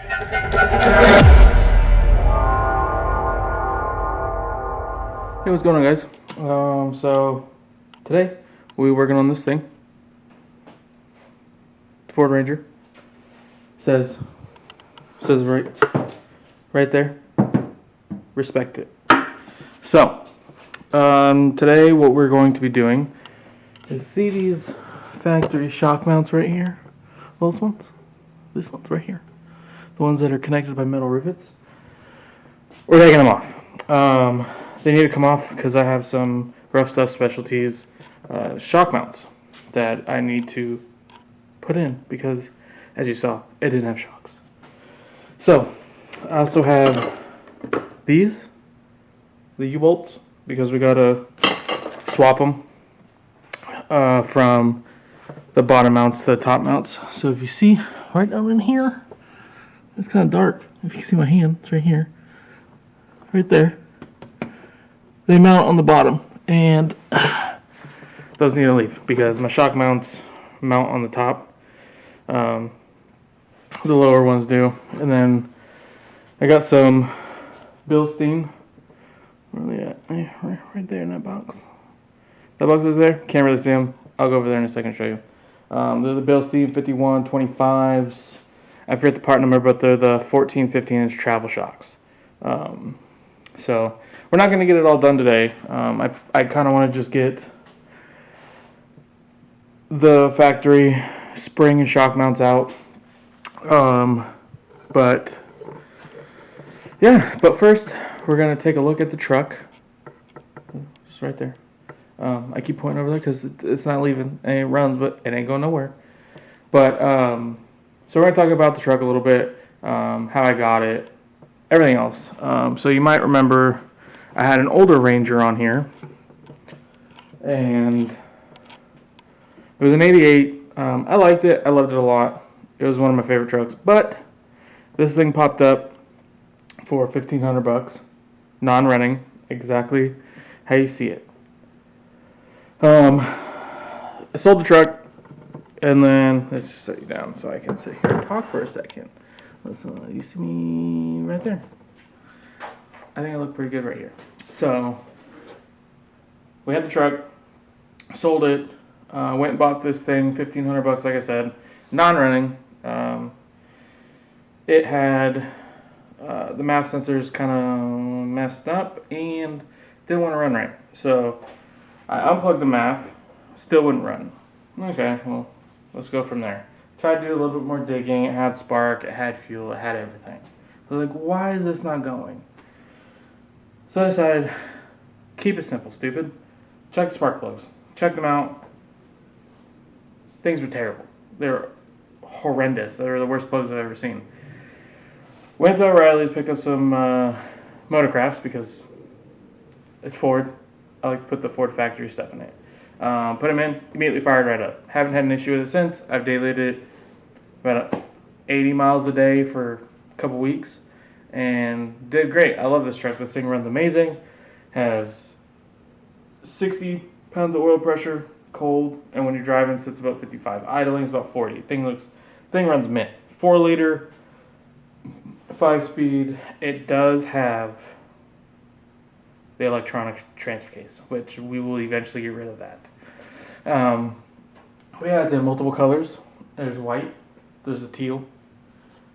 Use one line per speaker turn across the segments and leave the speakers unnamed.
Hey, what's going on, guys? So today we're working on this thing. Ford Ranger says right there, respect it. So today what we're going to be doing is see these factory shock mounts right here, those ones, this one's right here, the ones that are connected by metal rivets. We're taking them off. They need to come off because I have some Rough Stuff Specialties shock mounts that I need to put in because, as you saw, it didn't have shocks. So, I also have these, the U-bolts, because we gotta swap them from the bottom mounts to the top mounts. So if you see right down in here, it's kind of dark. If you can see my hand, it's right here, right there. They mount on the bottom, and those need to leave because my shock mounts mount on the top. The lower ones do. And then I got some Bilstein. Where are they at? Right there in that box. That box was there. Can't really see them. I'll go over there in a second and show you. They're the Bilstein 5125s. I forget the part number, but they're the 14, 15-inch travel shocks. So we're not going to get it all done today. I kind of want to just get the factory spring and shock mounts out. But first we're going to take a look at the truck. Just right there. I keep pointing over there because it's not leaving and it runs, but it ain't going nowhere. But so we're going to talk about the truck a little bit, how I got it, everything else. So you might remember I had an older Ranger on here, and it was an 88. I liked it. I loved it a lot. It was one of my favorite trucks. But this thing popped up for $1,500, non-running, exactly how you see it. I sold the truck, and then let's just set you down so I can sit here and talk for a second. You see me right there? I think I look pretty good right here. So we had the truck, sold it, went and bought this thing, $1,500, like I said, non-running. It had the MAF sensors kind of messed up and didn't want to run right. So I unplugged the MAF, still wouldn't run. Okay, well, let's go from there. Tried to do a little bit more digging. It had spark, it had fuel, it had everything. I was like, why is this not going? So I decided, keep it simple, stupid. Check the spark plugs. Check them out. Things were terrible. They were horrendous. They were the worst plugs I've ever seen. Went to O'Reilly's, picked up some Motorcrafts because it's Ford. I like to put the Ford factory stuff in it. Put them in, immediately fired right up. Haven't had an issue with it since. I've daylighted it about 80 miles a day for a couple weeks and did great. I love this truck. This thing runs amazing. Has 60 pounds of oil pressure, cold, and when you're driving, sits about 55. Idling is about 40. Thing runs mint. 4-liter, 5-speed. It does have the electronic transfer case, which we will eventually get rid of that. But yeah, it's in multiple colors. There's white, there's a teal,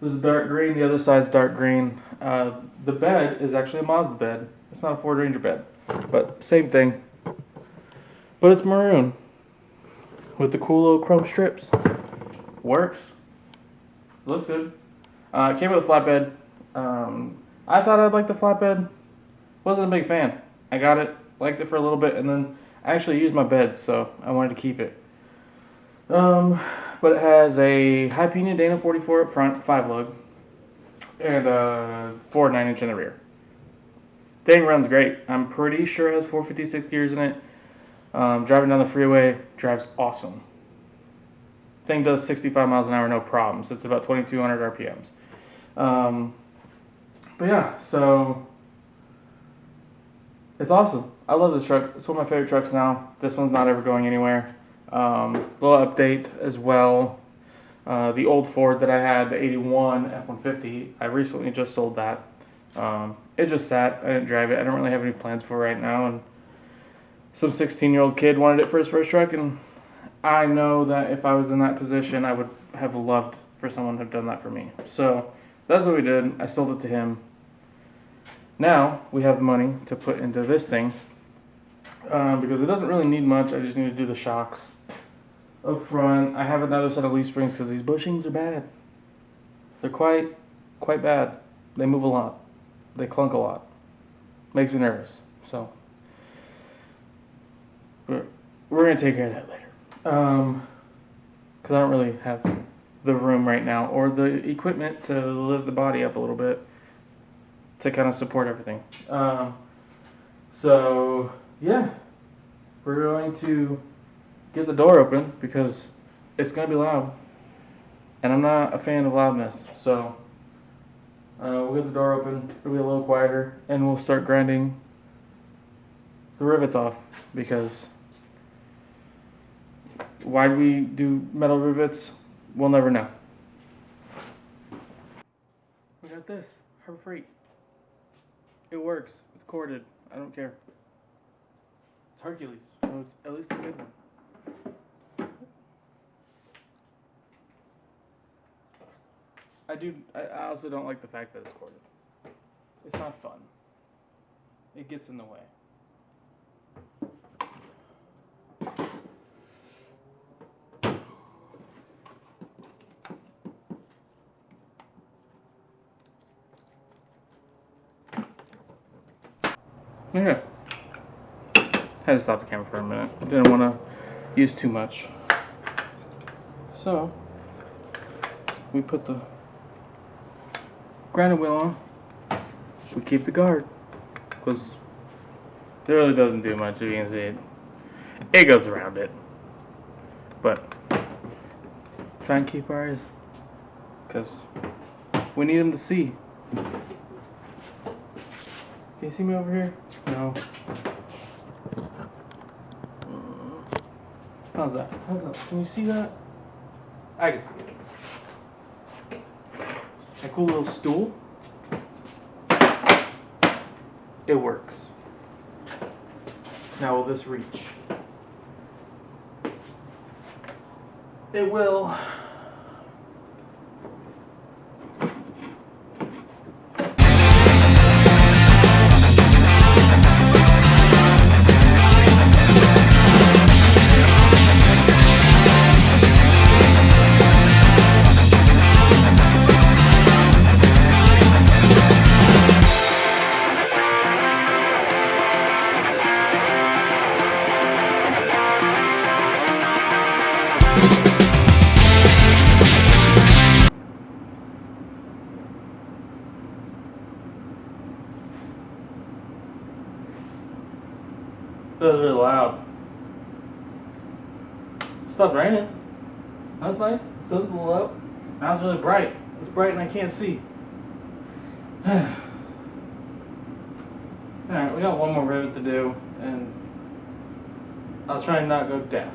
there's a dark green, the other side's dark green. The bed is actually a Mazda bed. It's not a Ford Ranger bed, but same thing. But it's maroon with the cool little chrome strips. Works. Looks good. It came with a flatbed. I thought I'd like the flatbed. Wasn't a big fan. I got it, liked it for a little bit, and then I actually used my bed, so I wanted to keep it. But it has a high pinion Dana 44 up front, 5-lug, and a Ford 9-inch in the rear. Thing runs great. I'm pretty sure it has 456 gears in it. Driving down the freeway, drives awesome. Thing does 65 miles an hour, no problems. It's about 2,200 RPMs. But yeah, so it's awesome. I love this truck. It's one of my favorite trucks now. This one's not ever going anywhere. Little update as well. The old Ford that I had, the 81 F-150, I recently just sold that. It just sat. I didn't drive it. I don't really have any plans for it right now. And some 16-year-old kid wanted it for his first truck, and I know that if I was in that position, I would have loved for someone to have done that for me. So that's what we did. I sold it to him. Now we have the money to put into this thing because it doesn't really need much. I just need to do the shocks up front. I have another set of leaf springs because these bushings are bad. They're quite bad. They move a lot. They clunk a lot. Makes me nervous. So we're gonna take care of that later. Because I don't really have the room right now or the equipment to lift the body up a little bit to kind of support everything. So yeah, we're going to get the door open because it's going to be loud, and I'm not a fan of loudness. So we'll get the door open. It'll be a little quieter, and we'll start grinding the rivets off because why do we do metal rivets? We'll never know. We got this Harbor Freight. It works. It's corded. I don't care. It's Hercules. So it's at least a good one. I also don't like the fact that it's corded. It's not fun. It gets in the way. Okay. Had to stop the camera for a minute. Didn't want to use too much. So, we put the grinding wheel on. We keep the guard. Because it really doesn't do much, you can see it. It goes around it. But, try and keep our eyes. Because we need them to see. Can you see me over here? No. How's that? Can you see that? I can see it. A cool little stool. It works. Now will this reach? It will. That was really loud. Stopped raining. That's nice. Sun's a little up. Now it's really bright. It's bright and I can't see. Alright, we got one more rivet to do, and I'll try and not go deaf.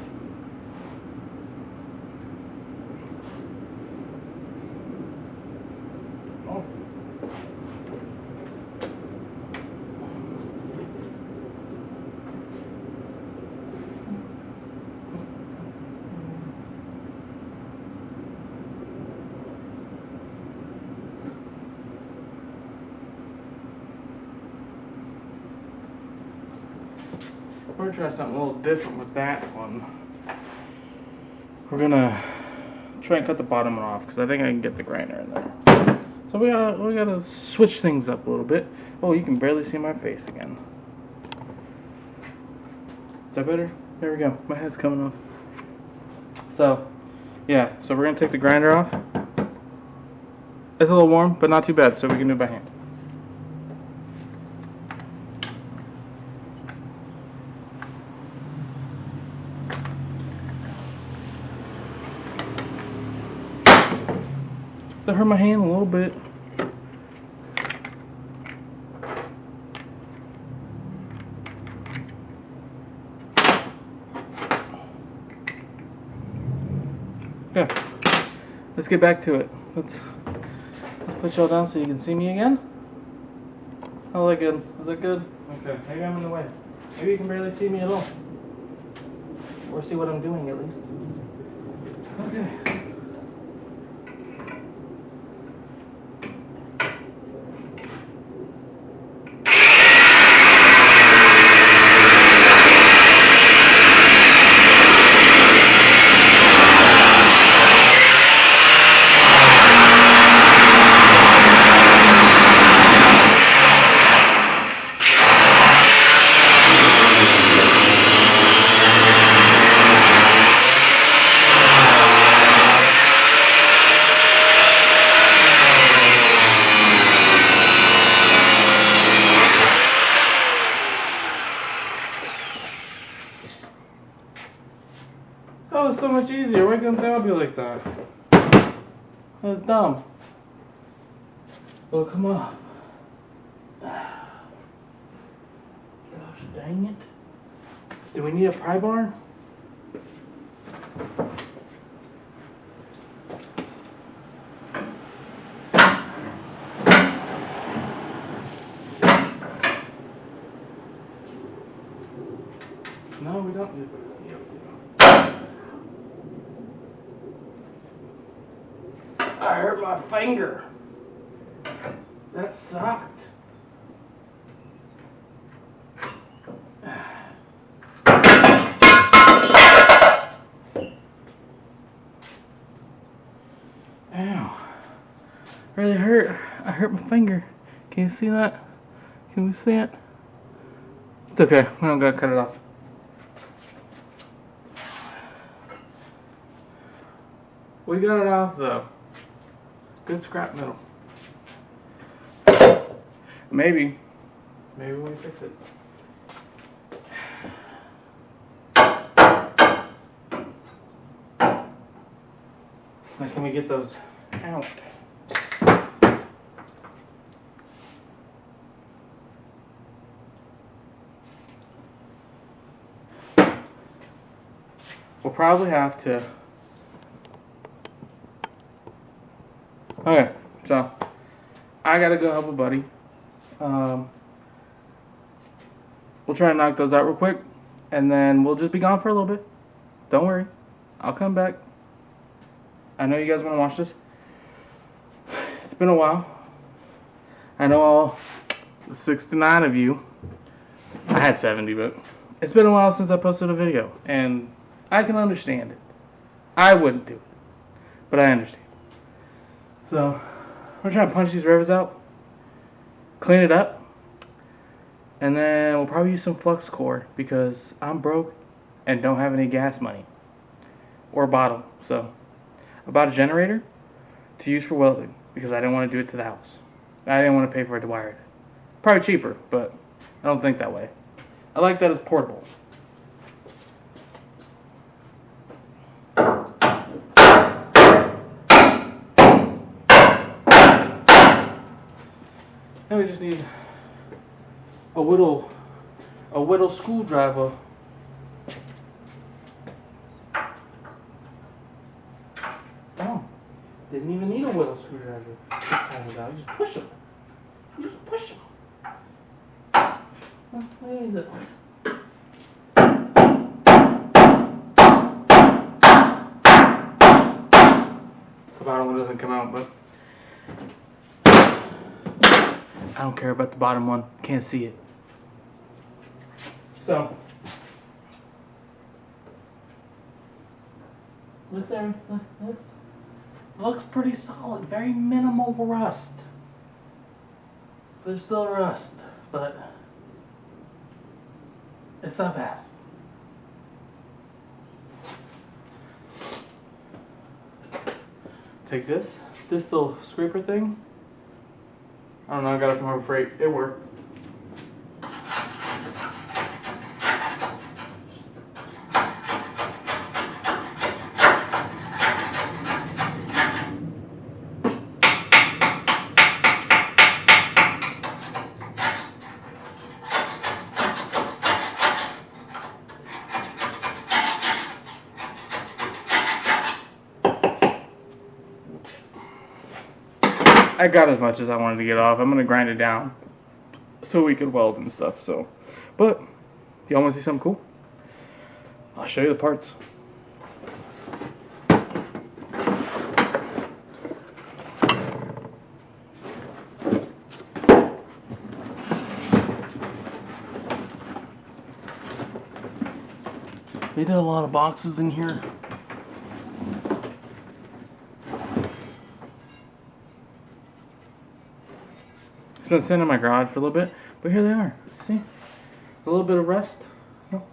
Oh. We're gonna try something a little different with that one. We're gonna try and cut the bottom one off because I think I can get the grinder in there. So we gotta switch things up a little bit. Oh, you can barely see my face again. Is that better? There we go. My head's coming off. So, yeah. So we're gonna take the grinder off. It's a little warm, but not too bad. So we can do it by hand. That hurt my hand a little bit. Yeah. get back to it. Let's put y'all down so you can see me again. Oh, that good? Is that good? Okay, maybe I'm in the way. Maybe you can barely see me at all. Or see what I'm doing at least. Okay. That was so much easier. Why couldn't that be like that? That's dumb. Oh, come on. Gosh dang it. Do we need a pry bar? No, we don't need it. I hurt my finger. That sucked. Ow. Really hurt. I hurt my finger. Can you see that? Can we see it? It's okay. We don't gotta cut it off. We got it off though. Good scrap metal. Maybe we fix it. Now can we get those out? We'll probably have to. Okay, so I gotta go help a buddy. We'll try and knock those out real quick, and then we'll just be gone for a little bit. Don't worry, I'll come back. I know you guys want to watch this. It's been a while. I know all 69 of you. I had 70, but it's been a while since I posted a video, and I can understand it. I wouldn't do it, but I understand. So, we're trying to punch these rivers out, clean it up, and then we'll probably use some flux core because I'm broke and don't have any gas money or a bottle. So, I bought a generator to use for welding because I didn't want to do it to the house. I didn't want to pay for it to wire it. Probably cheaper, but I don't think that way. I like that it's portable. Now we just need a whittle screwdriver. Oh, didn't even need a whittle screwdriver. You just push them. You just push them. Where is it? The bottom one doesn't come out, but I don't care about the bottom one. Can't see it. So, looks pretty solid. Very minimal rust. There's still rust, but it's not bad. Take this little scraper thing. I don't know, I got it from Harbor Freight. It worked. I got as much as I wanted to get off. I'm gonna grind it down so we could weld and stuff. So, but y'all want to see something cool? I'll show you the parts. They did a lot of boxes in here. It's been sitting in my garage for a little bit, but here they are. See? A little bit of rust. No,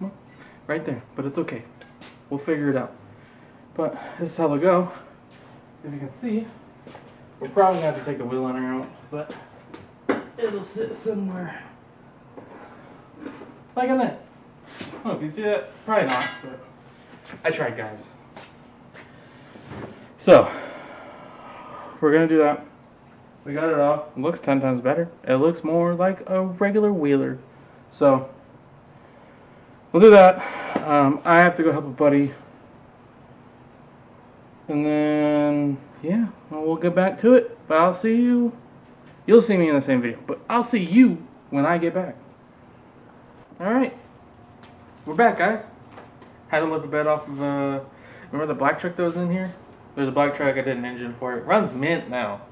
right there, but it's okay. We'll figure it out. But this is how they go. If you can see, we're probably going to have to take the wheel liner out, but it'll sit somewhere. Like in there. Oh, if you see that, probably not, but I tried, guys. So, we're going to do that. We got it off. It looks 10 times better. It looks more like a regular wheeler. So, we'll do that. I have to go help a buddy. And then, yeah, we'll get back to it. But I'll see you. You'll see me in the same video. But I'll see you when I get back. Alright. We're back, guys. Had to lift the bed off of, remember the black truck that was in here? There's a black truck. I did an engine for it. It runs mint now.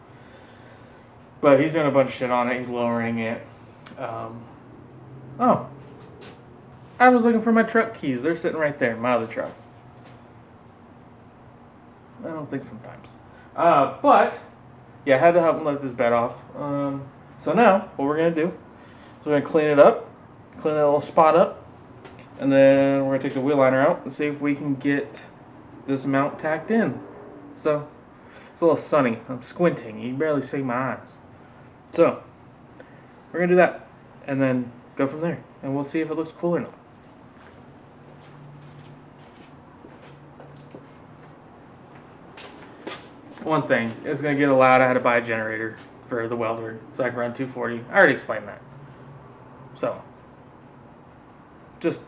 But he's doing a bunch of shit on it. He's lowering it. Oh. I was looking for my truck keys. They're sitting right there in my other truck. I don't think sometimes. But, yeah, I had to help him lift this bed off. So now, what we're going to do is we're going to clean it up. Clean that little spot up. And then we're going to take the wheel liner out and see if we can get this mount tacked in. So, it's a little sunny. I'm squinting. You can barely see my eyes. So, we're going to do that. And then go from there. And we'll see if it looks cool or not. One thing, it's going to get loud. I had to buy a generator for the welder so I can run 240. I already explained that. So, just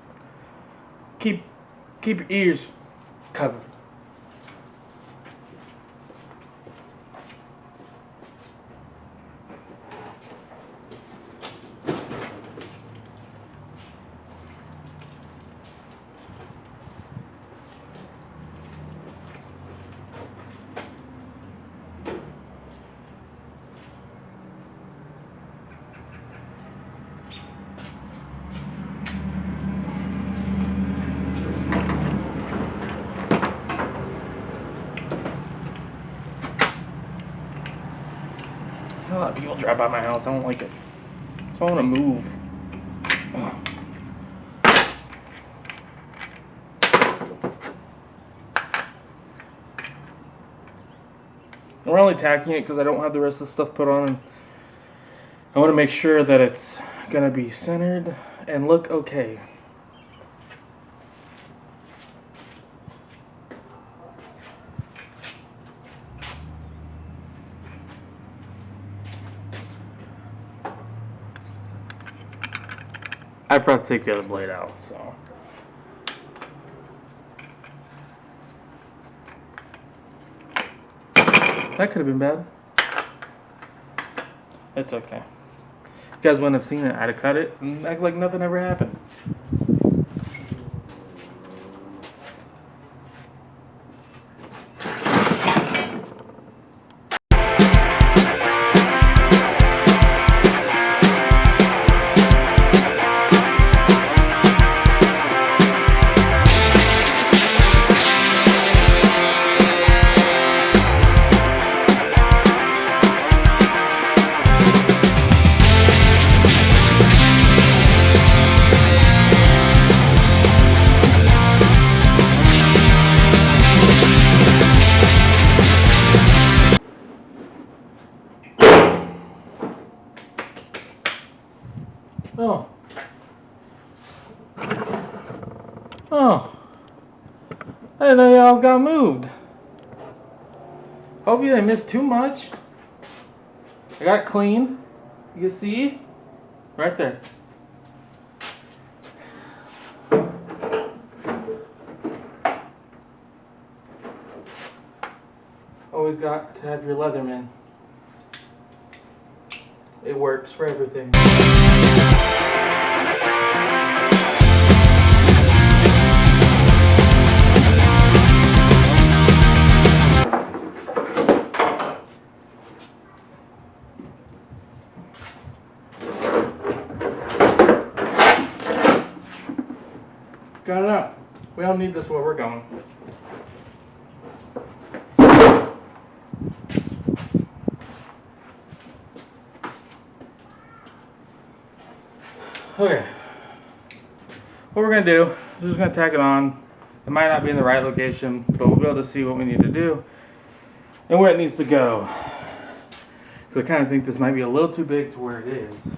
keep your ears covered. A lot of people drive by my house. I don't like it. So I want to move. We're only tacking it because I don't have the rest of the stuff put on. And I want to make sure that it's going to be centered and look okay. I forgot to take the other blade out, so. That could have been bad. It's okay. If you guys wouldn't have seen it, I'd have cut it and act like nothing ever happened. Oh. Oh. I didn't know y'all got moved. Hopefully you didn't miss too much. I got it clean. You can see right there. Always got to have your Leatherman. It works for everything. Got it up. We don't need this where we're going. Okay. What we're going to do is we're just going to tack it on. It might not be in the right location, but we'll be able to see what we need to do and where it needs to go. Because I kind of think this might be a little too big for where it is.